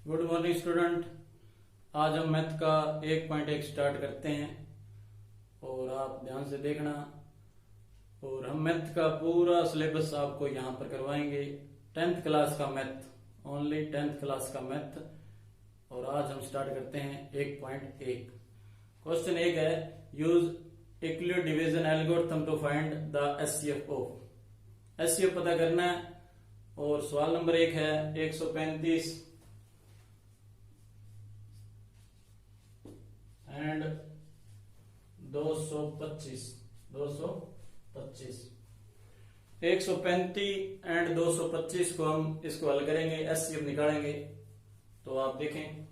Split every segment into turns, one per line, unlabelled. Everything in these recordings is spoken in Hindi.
Good morning student. आज हम मैथ का 1.1 स्टार्ट करते हैं और आप ध्यान से देखना। और हम मैथ का पूरा सिलेबस आपको यहाँ पर करवाएंगे। 10th क्लास का मैथ, ओनली 10th क्लास का मैथ। और आज हम स्टार्ट करते हैं 1.1। क्वेश्चन 1 है, use equilibrium division algorithm to find the HCF of. HCF पता करना है। और सवाल नंबर 1 है 135 एंड 225 135 एंड 225 को हम इसको हल करेंगे, एचसीएफ निकालेंगे। तो आप देखें,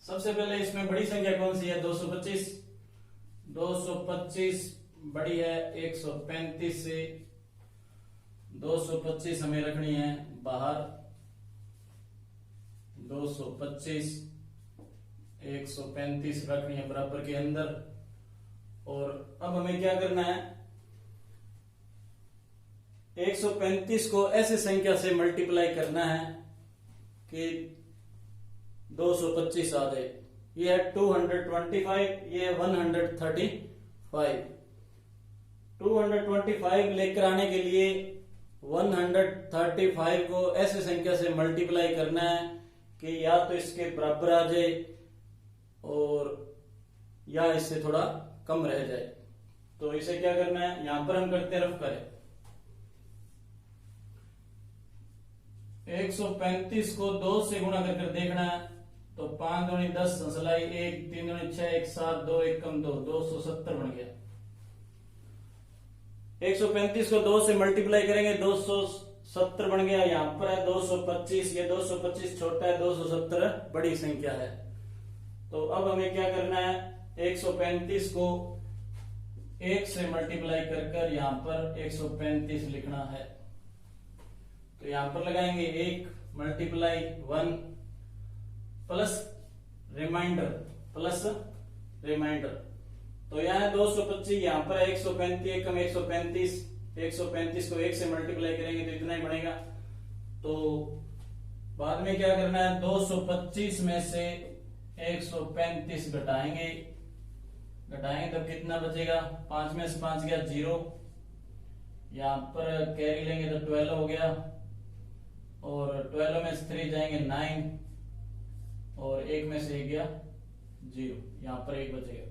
सबसे पहले इसमें बड़ी संख्या कौन सी है? 225 बड़ी है 135 से। 225 हमें रखनी है बाहर, 225 135 रखनी है बराबर के अंदर। और अब हमें क्या करना है, 135 को ऐसे संख्या से मल्टीप्लाई करना है कि 225 आ जाए। ये है 225, ये है 135। 225 लेकर आने के लिए 135 को ऐसे संख्या से मल्टीप्लाई करना है कि या तो इसके बराबर आ जाए और या इससे थोड़ा कम रह जाए। तो इसे क्या करना है, यहां पर हम करते हैं रफ करें। 135 को 2 से गुणा कर देखना है। तो 5 दूनी 10, संसलाई 1, 3 दूनी 6, 1 7, 2 1 कम 2, 270 बन गया। 135 को 2 से मल्टीप्लाई करेंगे, 270 बन गया। यहां पर है 225, ये 225 छोटा है, 270 बड़ी संख्या है। तो अब हमें क्या करना है, 135 को 1 से मल्टीप्लाई कर यहां पर 135 लिखना है। तो यहां पर लगाएंगे 1 मल्टीप्लाई 1 प्लस रिमाइंडर। तो यहां है 225, यहां पर है 135 कम 135। 135 को 1 से मल्टीप्लाई करेंगे तो इतना ही बनेगा। तो बाद में क्या करना है, 225 में से 135 घटाएंगे तब कितना बचेगा? 5 में से 5 गया 0, यहां पर कैरी लेंगे तो 12 हो गया। और 12 में से 3 जाएंगे 9 और 1 में से 1 गया 0, यहां पर 1 बचेगा।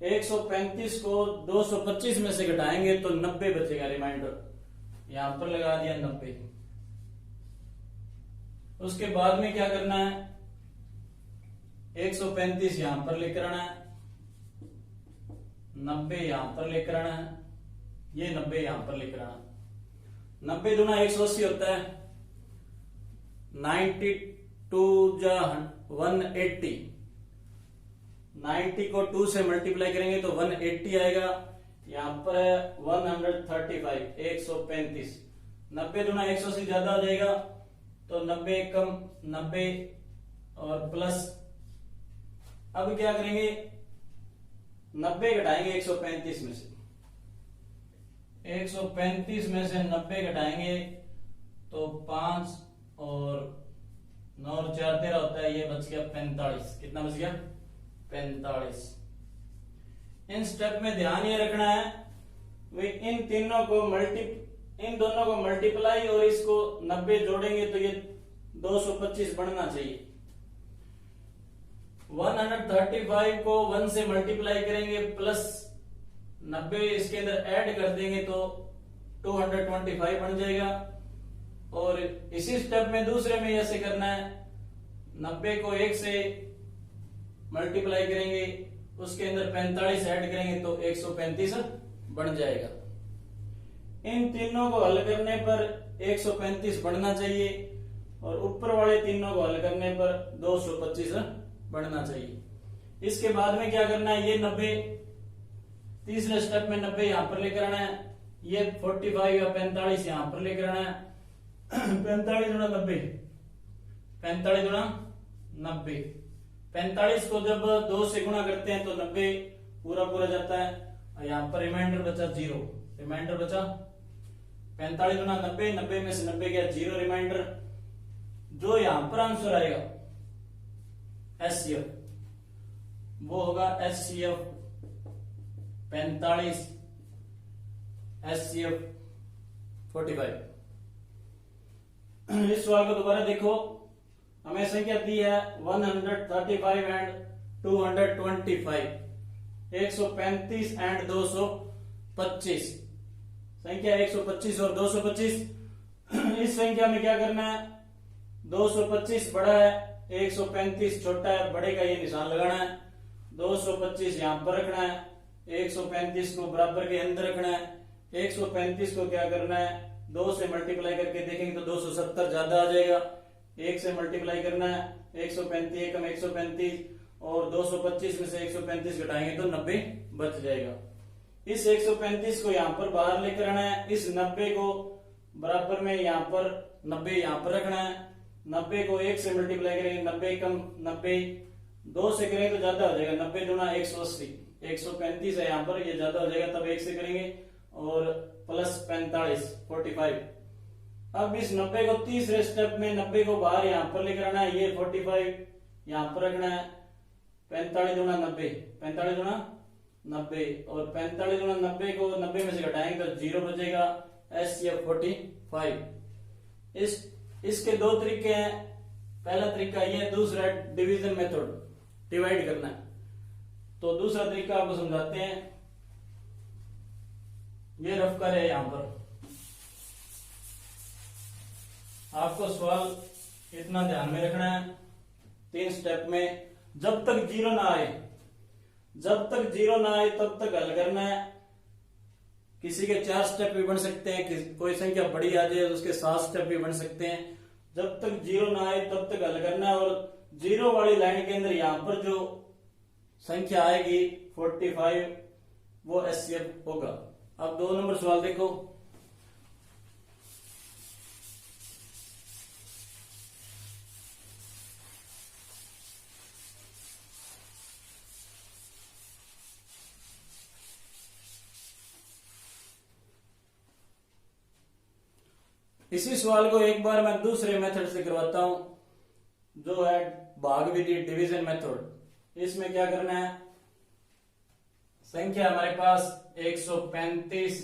135 को 225 में से घटाएंगे तो 90 बचेगा रिमाइंडर, यहां पर लगा दिया 90। उसके बाद में क्या करना है, 135 यहां पर लेकर आना है, 90 यहां पर लेकर आना है, ये 90 यहां पर लेकर आना। 90 दूना 180 होता है, 92 जा 180। 90 को 2 से मल्टीप्लाई करेंगे तो 180 आएगा। यहां पर है 135 135। 90 दूना 180 ज्यादा आ जाएगा, तो 90 कम 90 और प्लस। अब क्या करेंगे, 90 घटाएंगे 135 में से। 135 में से 90 घटाएंगे तो 5 और 9 और 4 13 होता है, ये बच गया 45। कितना बच गया? 45। इन स्टेप में ध्यान ये रखना है, वे इन दोनों को मल्टीप्लाई और इसको 90 जोड़ेंगे तो ये 225 बनना चाहिए। 135 को 1 से मल्टीप्लाई करेंगे प्लस 90 इसके अंदर ऐड कर देंगे तो 225 बन जाएगा। और इसी स्टेप में दूसरे में ऐसे करना है, 90 को 1 से मल्टीप्लाई करेंगे, उसके अंदर 45 ऐड करेंगे तो 135 बन जाएगा। इन तीनों को हल करने पर 135 बढ़ना चाहिए और ऊपर वाले तीनों को हल करने पर 225 बढ़ना चाहिए। इसके बाद में क्या करना है, ये 90 तीसरे स्टेप में 90 यहां पर लेकर आना है, ये 45 या 45 यहां पर लेकर आना है। 45 गुणा 90, 45 गुणा 90। 45 को जब 2 से गुणा करते हैं तो 90 पूरा जाता है। यहां पर रिमाइंडर बचा 0, रिमाइंडर बचा 45 गुना 90, 90 में से 90 गया 0 रिमाइंडर। जो यहां पर आंसर आएगा एचसीएफ वो होगा एचसीएफ 45, एचसीएफ 45। इस सवाल को दोबारा देखो, हमें संख्या दी है 135 एंड 225, 135 एंड 225, संख्या 125 और 225। इस संख्या में क्या करना है, 225 बड़ा है, 135 छोटा है, बड़े का ये निशान लगाना है, 225 यहां पर रखना है, 135 को बराबर के अंदर रखना है। 135 को क्या करना है, 2 से मल्टीप्लाई करके देखेंगे तो 270 ज्यादा आ जाएगा, 1 से मल्टीप्लाई करना है, 135 एकम 135 और 225 में से 135 घटाएंगे तो 90 बच जाएगा। इस 135 को यहां पर बाहर लेकर आना है, इस 90 को बराबर में यहां पर 90 यहां पर रखना है, 90 को 1 से मल्टीप्लाई करेंगे 90 कम 90, 2 से करेंगे तो ज्यादा हो जाएगा, 90 दूना 180, 135 है यहाँ पर, ये ज्यादा हो जाएगा तब 1 से करेंगे और प्लस 45 45। अब इस 90 को तीसरे स्टेप में 90 को बाहर यहाँ पर लेकर आना है, ये 45 यहाँ पर रखना है, 45 दूना 90, 45 दूना 90 और 45 दूना 90 को 90 में से घटाएंगे तो 0 बचेगा, एचसीएफ 45। इसके दो तरीके हैं, पहला तरीका ये है, दूसरा डिवीजन मेथड, डिवाइड करना है। तो दूसरा तरीका आपको समझाते हैं, ये रफ कर है यहां पर। आपको सवाल इतना ध्यान में रखना है, 3 स्टेप में जब तक 0 ना आए, जब तक 0 ना आए तब तक हल करना है। किसी के 4 स्टेप भी बन सकते हैं, कोई संख्या बड़ी आ जाए उसके 7 स्टेप भी बन सकते हैं। जब तक 0 ना आए तब तक हल करना है और 0 वाली लाइन के अंदर यहां पर जो संख्या आएगी 45 वो एचसीएफ होगा। अब 2 नंबर सवाल देखो, इसी सवाल को एक बार मैं दूसरे मेथड से करवाता हूं, जो है भाग विधि, डिवीजन मेथड। इसमें क्या करना है, संख्या हमारे पास 135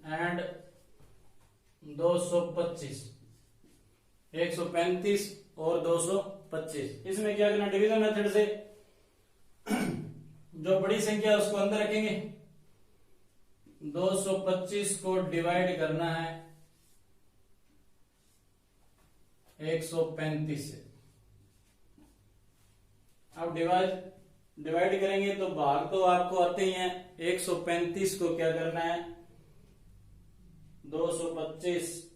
एंड 225, 135 और 225। इसमें क्या करना, डिवीजन मेथड से जो बड़ी संख्या है उसको अंदर रखेंगे, 225 को डिवाइड करना है 135 से। अब डिवाइड करेंगे तो भाग तो आपको आते ही हैं, 135 को क्या करना है 225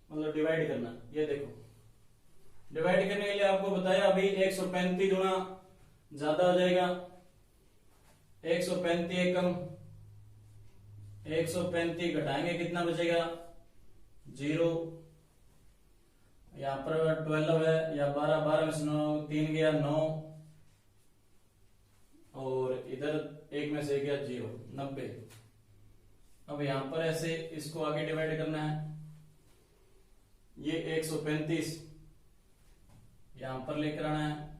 मतलब डिवाइड करना। ये देखो डिवाइड करने के लिए आपको बताया अभी 135 गुना ज्यादा हो जाएगा, 135 एकम 135 घटाएंगे कितना बचेगा 0। यहां पर 12 है या 12, 12 में से 9 3 गया 9 और इधर 1 में से गया 0, 90। अब यहां पर ऐसे इसको आगे डिवाइड करना है, ये 135 यहां पर लेकर आना है।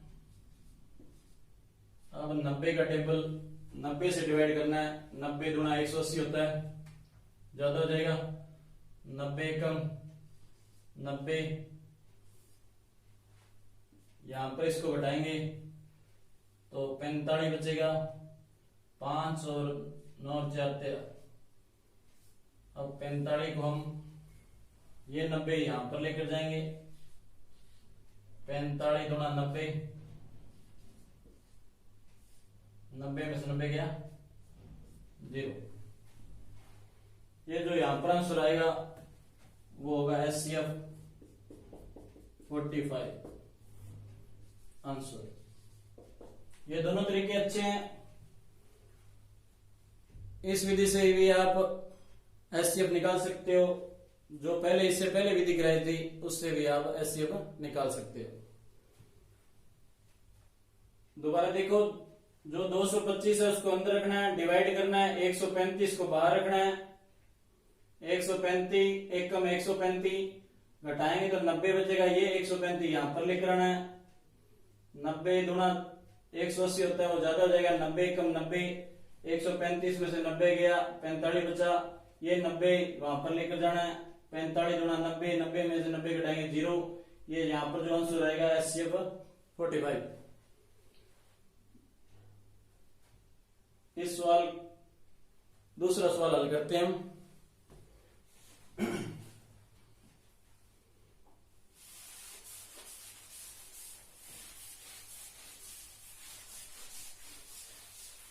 अब 90 का टेबल 90 से डिवाइड करना है, 90 दूना 180 होता है, ज्यादा हो जाएगा, 90 कम 90, यहां पर इसको घटाएंगे तो 45 बचेगा, 5 और 9 4 13। अब 45 को हम ये 90 यहां पर लेकर जाएंगे, 45 गुना 90, 90 में से 90 गया 0। ये जो यहां पर आंसर आएगा वो होगा एचसीएफ 45 आंसर। ये दोनों तरीके अच्छे हैं, इस विधि से भी आप एचसीएफ निकाल सकते हो, जो पहले इससे पहले विधि कराई थी उससे भी आप एचसीएफ निकाल सकते हो। दोबारा देखो, जो 225 है उसको अंदर रखना है, डिवाइड करना है, 135 को बाहर रखना है, 135 एकम 135 घटाएंगे तो 90 बचेगा, ये 135 यहां पर लिख रहा है। 90 दूना 180 होता है, वो ज्यादा हो जाएगा। 90 कम 90, 135 में से 90 गया, 45 बचा, ये 90 वहां पर लेकर जाना है। 45 दूना 90, 90 में से 90 घटाएंगे 0, ये यहाँ पर जो आंसर आएगा HCF 45। इस सवाल दूसरा सवाल हल करते हैं हम।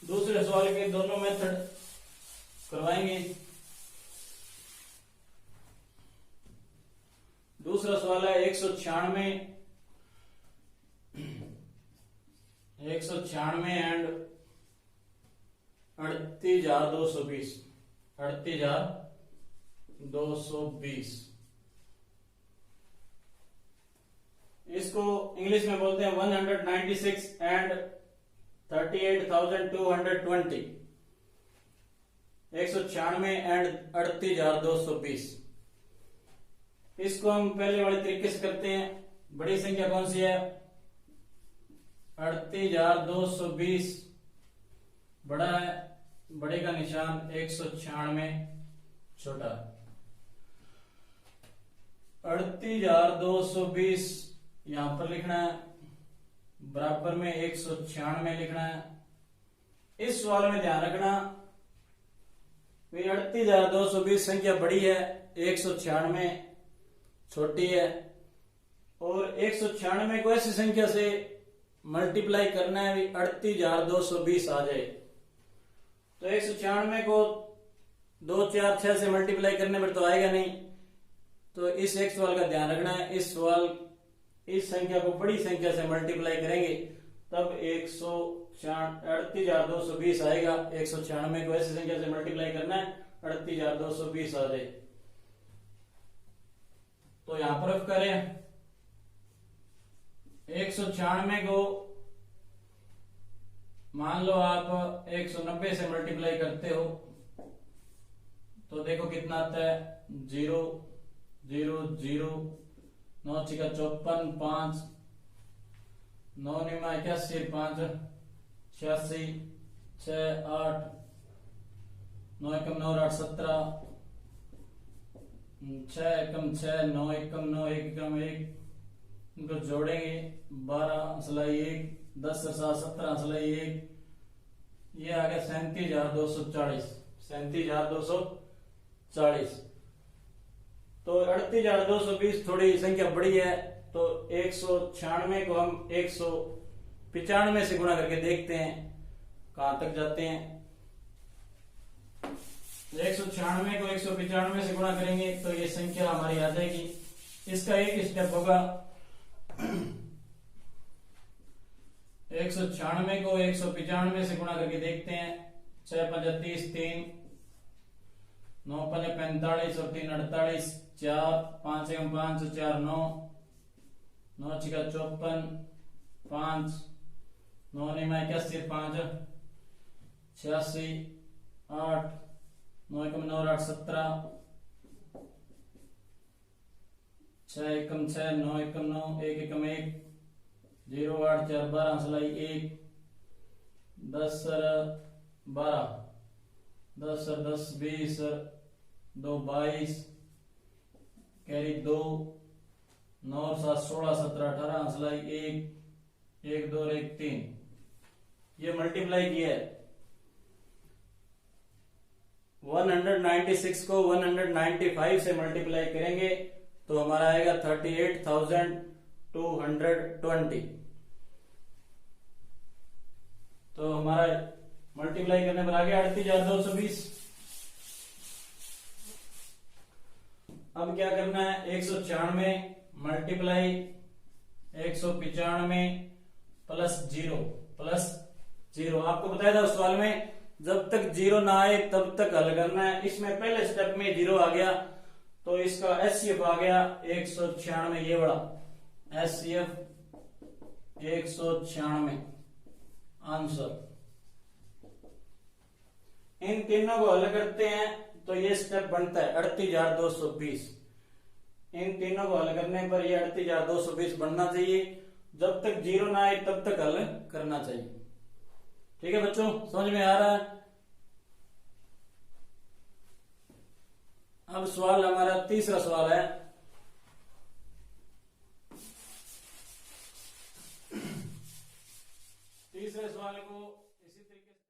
दूसरे सवाल के दोनों मेथड करवाएंगे। दूसरा सवाल है 196 एंड 38,220। 38,220 इसको इंग्लिश में बोलते हैं 196 एंड 38,220। 196 एंड 38,220 इसको हम पहले वाले तरीके से करते हैं। बड़ी संख्या कौन सी है? 38,220 बड़ा है, बड़े का निशान 196 छोटा। 38,220 यहां पर लिखना है, बराबर में 196 लिखना है। इस सवाल में ध्यान रखना 38,220 संख्या बड़ी है, 196 छोटी है, और 196 को ऐसी संख्या से मल्टीप्लाई करना है भी 38,220 आ जाए। तो 196 को 2, 4, 6 से मल्टीप्लाई करने पर तो आएगा नहीं। तो इस एक सवाल का ध्यान रखना है, इस सवाल इस संख्या को बड़ी संख्या से मल्टीप्लाई करेंगे तब 38,220 आएगा। 196 को ऐसी संख्या से मल्टीप्लाई करना है 38,220 आ जाए। तो यहां पर रफ करें 196 को मान लो आप 190 से मल्टीप्लाई करते हो तो देखो कितना आता है 0 0 0 9 छिका 54 5 9 निमा 81 5 86 6 8 9 एकम 9 8 17 6 एकम 6 9 एकम 9 1 एकम 1 इनको जोड़ेंगे 12 असलाई 1 10 से 7 17 असलाई 1 ये आ गया 37,240 37,240। तो 38,220 थोड़ी संख्या बड़ी है तो 196 को हम 195 से गुणा करके देखते हैं कहां तक जाते हैं। 196 को 195 से गुणा करेंगे तो ये संख्या हमारी आ जाएगी। इसका एक स्टेप होगा 196 को 195 से गुणा करके देखते हैं। 6 5 30 3 9 5 45 और 3 48 4 5 1 5 4 9 9 6 54 5 9 9 81 5 86 8 9 1 9 8 17 6 1 6 9 1 9 1 1 1 0 8 4 12 सलाई 1 10 12 10 10 20 2 22 कैरी 2 9 7 16 17 18 सलाई 1 1 2 1 3 ये मल्टीप्लाई किया है। 196 को 195 से मल्टीप्लाई करेंगे तो हमारा आएगा 38,220। तो हमारा मल्टीप्लाई करने पर आ गया 38,220। अब क्या करना है 196 मल्टीप्लाई 195 प्लस 0 आपको बताया था उस सवाल में जब तक 0 ना आए तब तक हल करना है। इसमें पहले स्टेप में 0 आ गया तो इसका HCF आ गया 196 ये बड़ा HCF 196 आंसर। इन तीनों को हल करते हैं तो ये स्टेप बनता है 38,220। इन तीनों को हल करने पर ये 38,220 बनना चाहिए। जब तक जीरो ना आए तब तक हल करना चाहिए। ठीक है बच्चों, समझ में आ रहा है? अब सवाल हमारा तीसरा सवाल है। तीसरे सवाल को